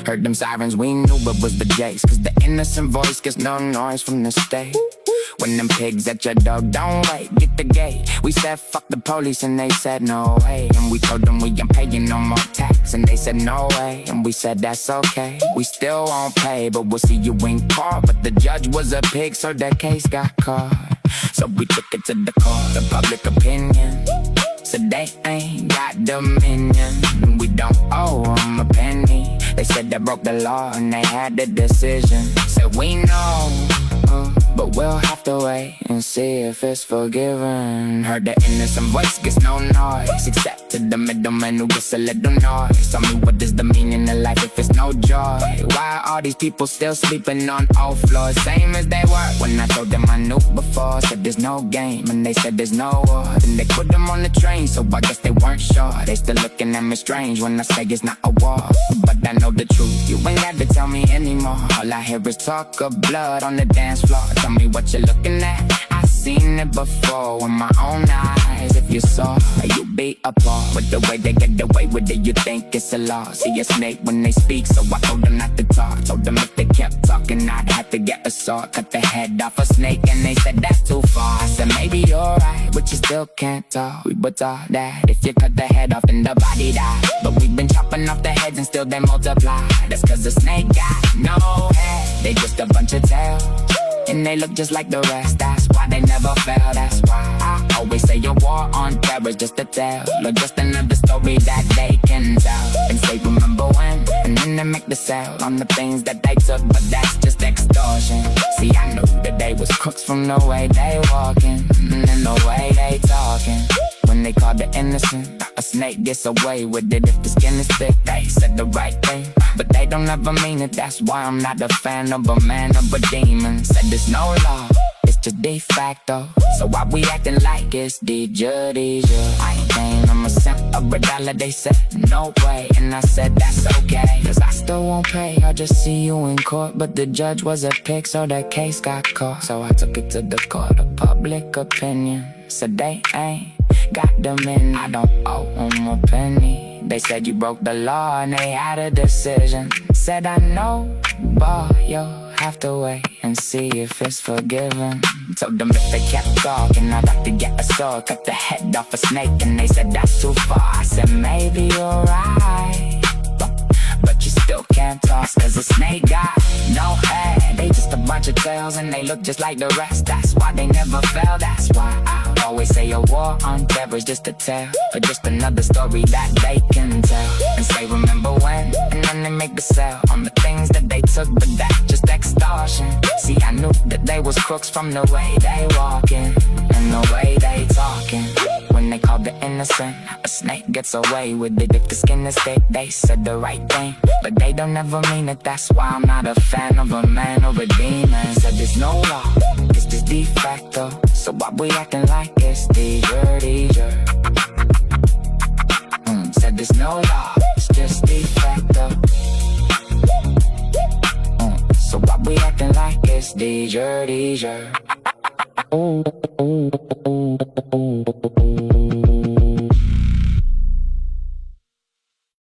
Heard them sirens, we knew it was the Jays, cause the innocent voice gets no noise from the state. When them pigs at your dog, don't wait, get the gate. We said fuck the police and they said no way. And we told them we ain't paying no more tax and they said no way. And we said that's okay, we still won't pay, but we'll see you in court. But the judge was a pig, so that case got caught. So we took it to the court of public opinion. So they ain't got dominion. We don't owe them a penny. They said they broke the law and they had the decision. Said we know, but we'll have to wait and see if it's forgiven. Heard the innocent voice gets no noise, except to the middleman who gets a little noise. Tell me what is the meaning of life if it's no joy? Why are all these people still sleeping on old floors? Same as they were when I told them I knew before. Said there's no game and they said there's no war. Then they put them on the train, so I guess they weren't sure. They still looking at me strange when I say it's not a war. But I know the truth, you ain't got to tell me anymore. All I hear is talk of blood on the dance floor. Tell me what you're looking at, I seen it before with my own eyes. If you saw, you'd be appalled with the way they get away with it. You think it's a law, see a snake when they speak, so I told them not to talk. Told them if they kept talking, I'd have to get a sword, cut the head off a snake, and they said that's too far. I said maybe you're right, but you still can't talk. We were taught that if you cut the head off, then the body dies. But we've been chopping off the heads and still they multiply. That's cause the snake got no head, they just a bunch of tails. And they look just like the rest, that's why they never fail. That's why I always say a war on terror's just a tale, or just another story that they can tell. And say remember when, and then they make the sale on the things that they took, but that's just extortion. See, I knew that they was crooks from the way they walking, and then the way they talking. When they called the innocent, a snake gets away with it if the skin is thick. They said the right thing, but they don't ever mean it. That's why I'm not a fan of a man or a demon. Said there's no law, it's just de facto. So why we acting like it's de jure? I ain't paying them a cent or a dollar. They said no way, and I said that's okay, cause I still won't pay, I'll just see you in court. But the judge was a pig, so that case got caught. So I took it to the court of public opinion. Said they ain't got them in, I don't owe them a penny. They said you broke the law and they had a decision. Said I know, but you'll have to wait and see if it's forgiven. Told them if they kept talking, I'd have to get a sword, cut the head off a snake, and they said that's too far. I said maybe you're right, but you still can't toss, cause a snake got no head. They just a bunch of tails and they look just like the rest. That's why they never fell, that's why I always say a war on terror's just a tale, or just another story that they can tell. And say remember when, and then they make the sale on the things that they took, but that's just extortion. See, I knew that they was crooks from the way they walking and the way they talking. When they called the innocent, a snake gets away with it if the skin is thick. They said the right thing, but they don't ever mean it. That's why I'm not a fan of a man or a demon. Said there's no law, it's just de facto. So why we acting like it's de jure? Said there's no law, it's just de facto. So why we acting like it's de jure?